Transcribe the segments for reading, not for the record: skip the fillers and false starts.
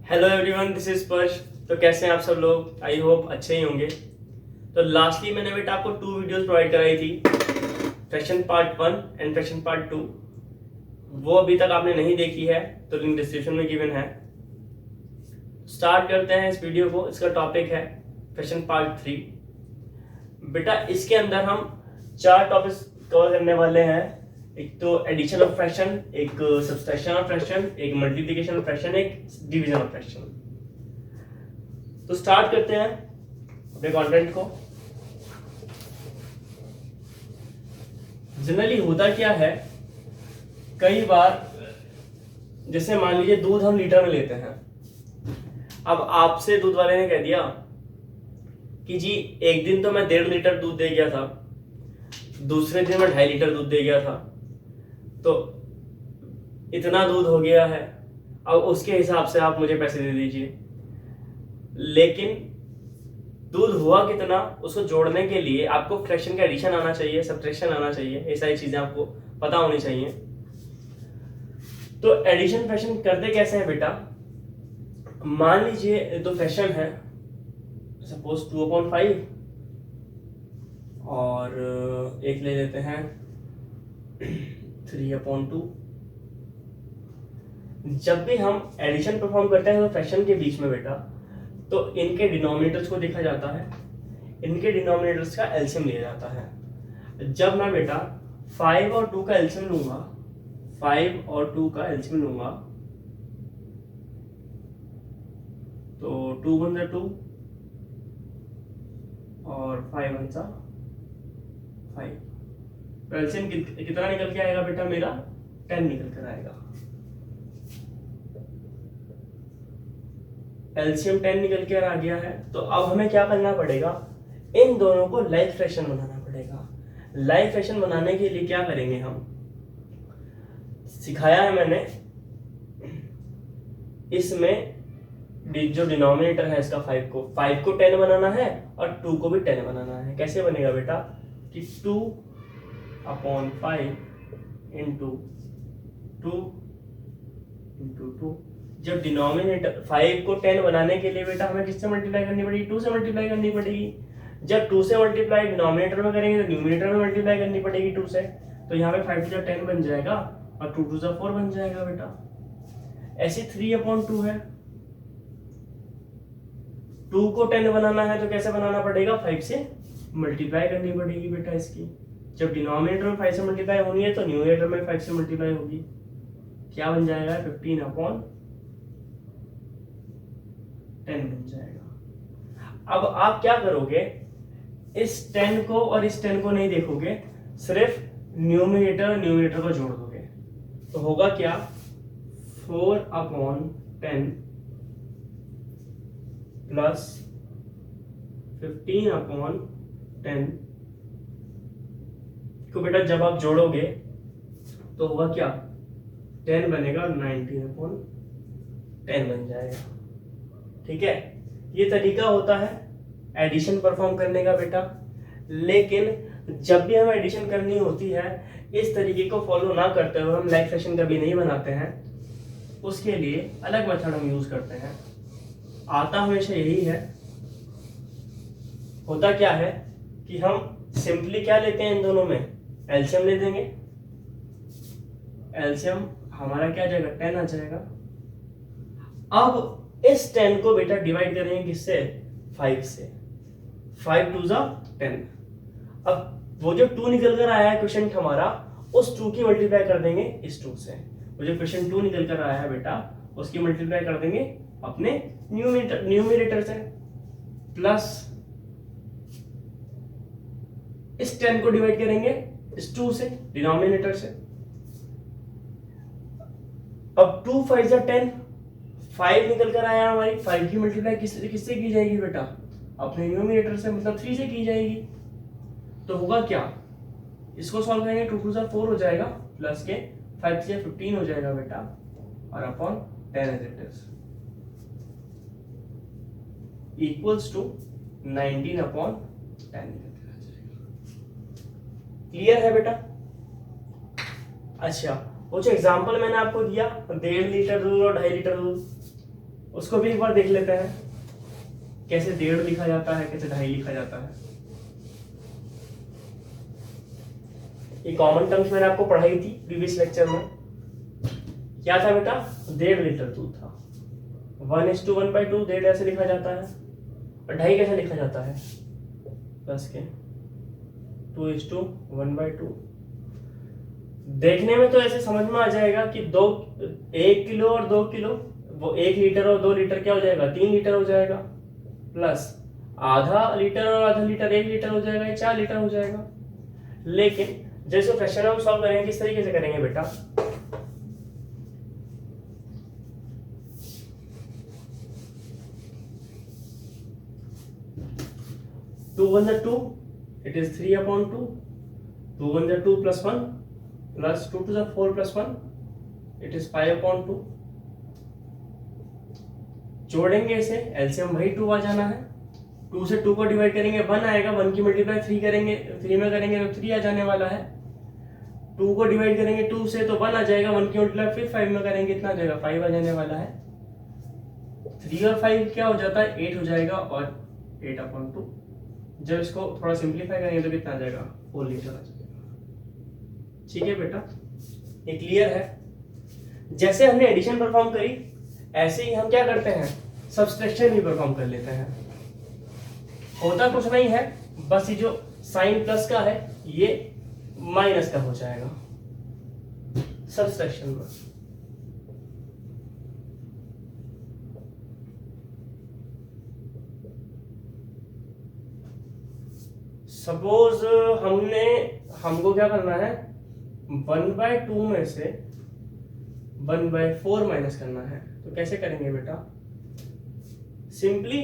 Hello everyone, this is स्पर्श। तो कैसे हैं आप सब लोग? आई होप अच्छे ही होंगे। तो लास्टली मैंने बेटा आपको 2 वीडियोस प्रोवाइड कराई थी, fraction part 1 and fraction part 2। वो अभी तक आपने नहीं देखी है तो लिंक डिस्क्रिप्शन में गिवन है। स्टार्ट करते हैं इस वीडियो को। इसका टॉपिक है फ्रैक्शन पार्ट 3। बेटा इसके अंदर हम 4 टॉपिक्स कवर करने वाले हैं। एक तो एडिशन ऑफ फ्रैक्शन, एक सब्सट्रैक्शन ऑफ फ्रैक्शन, एक मल्टीप्लिकेशन ऑफ फ्रैक्शन, एक डिवीजन ऑफ फ्रैक्शन। तो स्टार्ट करते हैं अपने कंटेंट को। जनरली होता क्या है, कई बार जैसे मान लीजिए दूध हम लीटर में लेते हैं। अब आपसे दूध वाले ने कह दिया कि जी एक दिन तो मैं 1.5 लीटर दूध दे गया था, दूसरे दिन मैं 2.5 लीटर दूध दे गया था, तो इतना दूध हो गया है, अब उसके हिसाब से आप मुझे पैसे दे दीजिए। लेकिन दूध हुआ कितना, उसको जोड़ने के लिए आपको फ्रैक्शन का एडिशन आना चाहिए, सब्ट्रैक्शन आना चाहिए, ये सारी चीजें आपको पता होनी चाहिए। तो एडिशन फ्रैक्शन करते कैसे है बेटा, मान लीजिए दो फ्रैक्शन है, सपोज 2/5 और एक ले लेते हैं 3/2। जब भी हम एडिशन परफॉर्म करते हैं तो फ्रैक्शन के बीच में बेटा, तो इनके डिनोमिनेटर्स को देखा जाता है, इनके डिनोमिनेटर्स का एलसीएम लिया जाता है। जब मैं बेटा 5 और 2 का एलसीएम लूंगा, 5 और 2 का एलसीएम लूंगा, तो 2 1 2 और 5 1 5। तो एलसीएम कितना निकल के आएगा बेटा, मेरा 10 निकल कर आएगा। एलसीएम 10 निकल के आ गया है। तो अब हमें क्या करना पड़ेगा, इन दोनों को लाइक फ्रैक्शन बनाना पड़ेगा। लाइक फ्रैक्शन बनाने के लिए क्या करेंगे, हम सिखाया है मैंने, इसमें जो डिनोमिनेटर है इसका 5 को 10 बनाना है और 2 को भी 10 बनाना है। कैसे बनेगा बेटा कि 2/5 इंटू 2 इंटू 2। जब डिनोमिनेटर 5 को 10 बनाने के लिए बेटा हमें किससे मल्टीप्लाई करनी पड़ेगी, 2 से मल्टीप्लाई करनी पड़ेगी। जब 2 से मल्टीप्लाई डिनोमिनेटर में करेंगे तो न्यूमिनेटर में मल्टीप्लाई करनी पड़ेगी 2 से। तो यहाँ पे 5 2 10 बन जाएगा और 2 2 4 बन जाएगा बेटा। ऐसे 3/2 है, 2 को 10 बनाना है तो कैसे बनाना पड़ेगा, 5 से मल्टीप्लाई करनी पड़ेगी बेटा इसकी। जब डिनोमिनेटर में 5 से मल्टीप्लाई होनी है तो न्यूमिनेटर में 5 से मल्टीप्लाई होगी। क्या बन जाएगा, 15/10 बन जाएगा। अब आप क्या करोगे, इस 10 को और इस 10 को नहीं देखोगे, सिर्फ न्यूमिनेटर को जोड़ दोगे। तो होगा क्या, 4/10 प्लस 15/10 को बेटा जब आप जोड़ोगे तो होगा क्या, 10 बनेगा, 19/10 बन जाएगा। ठीक है, ये तरीका होता है एडिशन परफॉर्म करने का बेटा। लेकिन जब भी हमें एडिशन करनी होती है, इस तरीके को फॉलो ना करते हुए हम लाइक फ्रैक्शन कभी नहीं बनाते हैं, उसके लिए अलग मेथड हम यूज करते हैं। आता हमेशा यही है। होता क्या है कि हम सिंपली क्या लेते हैं, इन दोनों में एलसीएम ले देंगे। एलसीएम हमारा क्या आ जाएगा, 10 आ जाएगा। अब इस 10 को बेटा डिवाइड करेंगे किससे, 5 से। 5 2 10। अब वो जो 2 निकल कर आया है क्वेश्चन हमारा, उस 2 की मल्टीप्लाई कर देंगे इस 2 से। वो जो क्वेश्चन 2 निकल कर आया है बेटा, उसकी मल्टीप्लाई कर देंगे अपने न्यूमिनेटर से, प्लस इस 10 को डिवाइड करेंगे इस 2 से, डिनोमिनेटर से। अब 2 5 10, 5 निकल कर आया हमारी, 5 की मल्टीप्लाई किससे की जाएगी बेटा, अपने न्यूमिनेटर से, मतलब 3 से की जाएगी। तो होगा क्या, इसको सॉल्व करेंगे, 2 2 4 हो जाएगा, प्लस के 5 से 15 हो जाएगा बेटा, और upon 10 as it is equals to 19/10। Clear है बेटा। अच्छा, वो जो एग्जांपल मैंने आपको दिया, 1.5 लीटर दूध और 2.5 लीटर दूध, उसको भी एक बार देख लेते हैं, कैसे 1.5 लिखा जाता है, कैसे 2.5 लिखा जाता है। ये कॉमन टर्म्स मैंने आपको पढ़ाई थी प्रीवियस लेक्चर में। क्या था बेटा? 1.5 लीटर दूध था। 1:1/2 1.5 ऐसे लिखा जाता है। और 2.5 कैसे लिखा जाता है? प्लस के 2:1/2। देखने में तो ऐसे समझ में आ जाएगा कि 1 किलो और 2 किलो, वो 1 लीटर और 2 लीटर क्या हो जाएगा? 3 लीटर हो जाएगा। प्लस आधा लीटर और आधा लीटर 1 लीटर हो जाएगा, ये 4 लीटर हो जाएगा। लेकिन जैसे फ्रैक्शन हम सॉल्व करेंगे, किस तरीके से करेंगे बेटा? टू वन जा 2, इट इज 3/2। 2 1 जा 2 + 1 प्लस 2 2 जा 4 + 1, इट इज 5/2। जोड़ेंगे इसे, एलसीएम वही 2 आ जाना है। 2 से 2 को डिवाइड करेंगे 1 आएगा, 1 की मल्टीप्लाई 3 करेंगे, 3 में करेंगे तो 3 आ जाने वाला है। 2 को डिवाइड करेंगे 2 से तो 1 आ जाएगा, 1 की मल्टीप्लाई फिर 5 में करेंगे, इतना आ जाएगा 5 आ जाने वाला है। 3 और 5 क्या हो जाता है? 8 हो जाएगा, और 8/2। जब इसको थोड़ा सिंप्लीफाई करेंगे तो कितना आ जाएगा? 4 लीटर आ जाएगा। ठीक है बेटा, ये क्लियर है? जैसे हमने एडिशन परफॉर्म करी, ऐसे ही हम क्या करते हैं? सब्सट्रैक्शन भी परफॉर्म कर लेते हैं। होता कुछ नहीं है, बस ये जो साइन प्लस का है ये माइनस का हो जाएगा सब्सट्रैक्शन में। सपोज हमको क्या करना है? 1/2 में से 1/4 माइनस करना है। तो कैसे करेंगे बेटा? सिंपली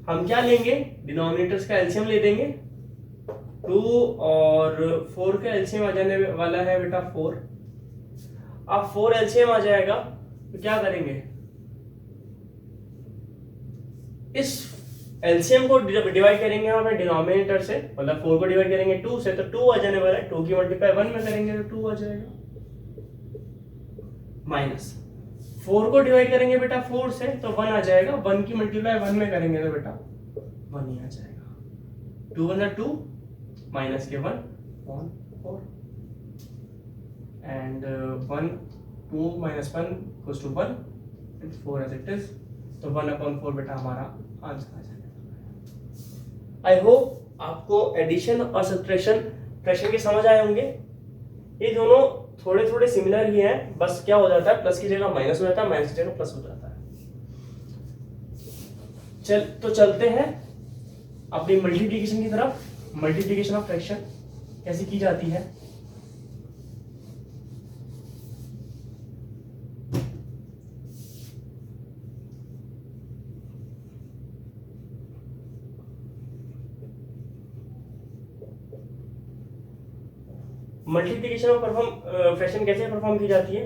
हम क्या लेंगे? डिनोमिनेटर्स का एलसीएम ले देंगे। 2 और 4 का एलसीएम आ जाने वाला है बेटा 4। अब 4 एलसीएम आ जाएगा तो क्या करेंगे? इस एलसीएम को डिवाइड करेंगे हम अपने डिनोमिनेटर से, मतलब 4 को डिवाइड करेंगे 2 से तो 2 आ जाने वाला है। 2 की मल्टीप्लाई 1 में करेंगे तो 2 आ जाएगा। माइनस 4 को डिवाइड करेंगे बेटा 4 से तो 1 आ जाएगा, 1 की मल्टीप्लाई 1 में करेंगे तो बेटा 1 ही आ जाएगा। 2 1 2 माइनस के 1 on 4 and 1 2 minus 1 goes to 1 and 4 as it is, तो 1/4 बेटा हमारा आंसर आ जाएगा। आई होप आपको एडिशन और सब्ट्रैक्शन फ्रैक्शन के समझ आए होंगे। ये दोनों थोड़े थोड़े सिमिलर ही हैं, बस क्या हो जाता है? प्लस की जगह माइनस हो जाता है, माइनस की जगह प्लस हो जाता है। तो चलते हैं अपनी मल्टीप्लिकेशन की तरफ। मल्टीप्लिकेशन ऑफ फ्रैक्शन कैसे की जाती है? मल्टीप्लिकेशन ऑफ फ्रैक्शन कैसे परफॉर्म की जाती है?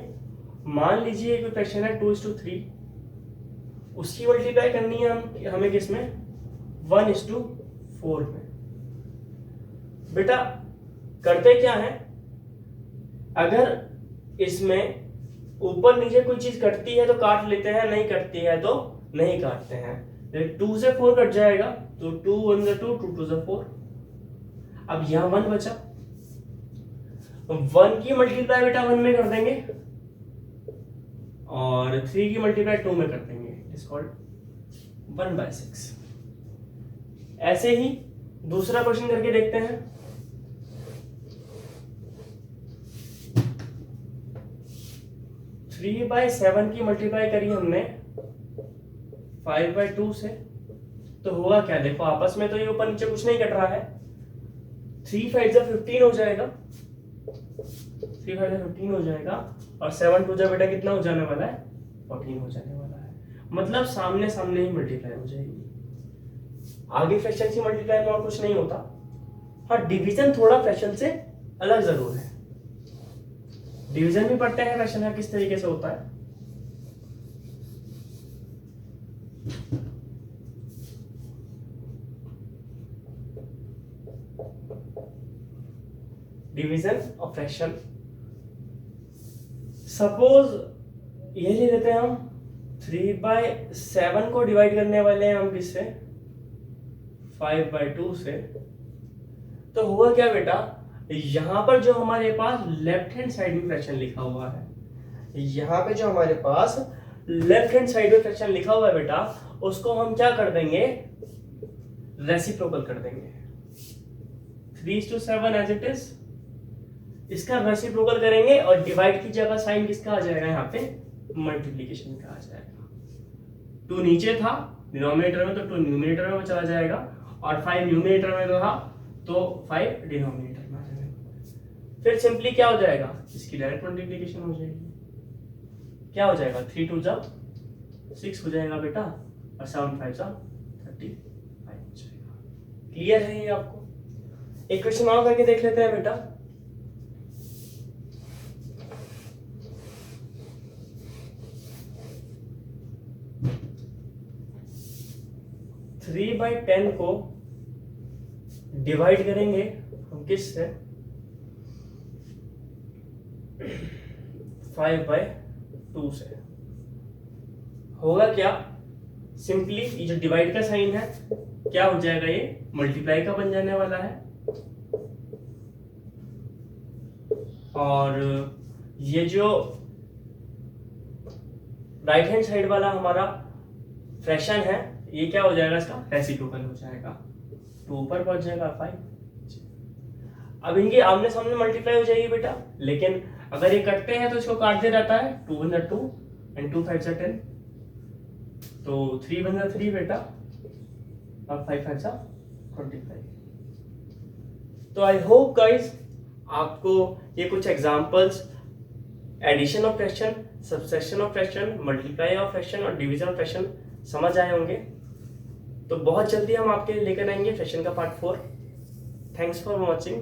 मान लीजिए कोई फ्रैक्शन है 2:3, उसकी मल्टीप्लाई करनी है हमें किसमें? 1:4 में। बेटा करते क्या है? अगर इसमें ऊपर नीचे कोई चीज कटती है तो काट लेते हैं, नहीं कटती है तो नहीं काटते हैं। 2 से 4 कट जाएगा तो 2 1 2 2 2 4। अब यहां 1 बचा, 1 की मल्टीप्लाई बेटा 1 में कर देंगे और 3 की मल्टीप्लाई 2 में कर देंगे, इट्स कॉल्ड 1/6। ऐसे ही दूसरा क्वेश्चन करके देखते हैं। थ्री बाई 7 की मल्टीप्लाई करी हमने 5/2 से, तो होगा क्या? देखो आपस में तो ये ऊपर नीचे कुछ नहीं कट रहा है। 3 5 जा 15 हो जाएगा, 3 5 जा 15 हो जाएगा, और 7 2 जा बेटा कितना हो जाने वाला है? 14 हो जाने वाला है। मतलब सामने सामने ही मल्टीप्लाई हो जाएगी। आगे फ्रैक्शन की मल्टीप्लाई में और कुछ नहीं होता। हाँ, डिवीजन थोड़ा फ्रैक्शन से अलग जरूर है। डिवीजन भी पढ़ते हैं फ्रैक्शन का किस तरीके से होता है। डिवीजन ऑफ फ्रैक्शन, सपोज ये ले लेते हैं हम 3/7 को डिवाइड करने वाले हैं हम किससे, 5/2 से। तो हुआ क्या बेटा, यहां पर जो हमारे पास लेफ्ट हैंड साइड में फ्रैक्शन लिखा हुआ है, यहां पे जो हमारे पास लेफ्ट हैंड साइड में फ्रैक्शन लिखा हुआ है बेटा, उसको हम क्या कर देंगे, रेसिप्रोकल कर देंगे। 3:7 एज इट इज, इसका रेसिप्रोकल करेंगे और डिवाइड की जगह साइन किसका आ जाएगा, यहाँ पे मल्टीप्लीकेशन का आ जाएगा। 2 नीचे था डिनोमिनेटर में, तो 2 न्यूमरेटर में चला जाएगा, और 5 न्यूमरेटर में था तो 5 डिनोमिनेटर में आ जाएगा। फिर सिंपली क्या हो जाएगा, इसकी डायरेक्ट मल्टीप्लीकेशन हो जाएगी। क्या हो जाएगा, 3 2 6 हो जाएगा बेटा, और 7 5 35 हो जाएगा। क्लियर है ये आपको? एक क्वेश्चन और करके देख लेते हैं बेटा। थ्री बाई 10 को डिवाइड करेंगे हम किससे, 5/2 से। होगा क्या, सिंपली ये जो डिवाइड का साइन है क्या हो जाएगा, ये मल्टीप्लाई का बन जाने वाला है, और ये जो राइट हैंड साइड वाला हमारा फ्रैक्शन है ये क्या हो जाएगा, इसका रेसिप्रोकल हो जाएगा, 2 ऊपर पहुंच जाएगा 5। अब इनकी आमने सामने मल्टीप्लाई हो जाएगी बेटा, लेकिन अगर ये कटते हैं तो इसको काटते रहता है, 2 1 2 एंड 2 5 10, तो 3 1 3 बेटा, और 5 5 25। तो आई होप गाइस आपको ये कुछ examples, addition of fraction, subtraction of fraction, multiply of fraction और डिवीजन ऑफ फ्रैक्शन समझ आए होंगे। तो बहुत जल्दी हम आपके लिए लेकर आएंगे फ्रैक्शन का पार्ट 4। Thanks for watching.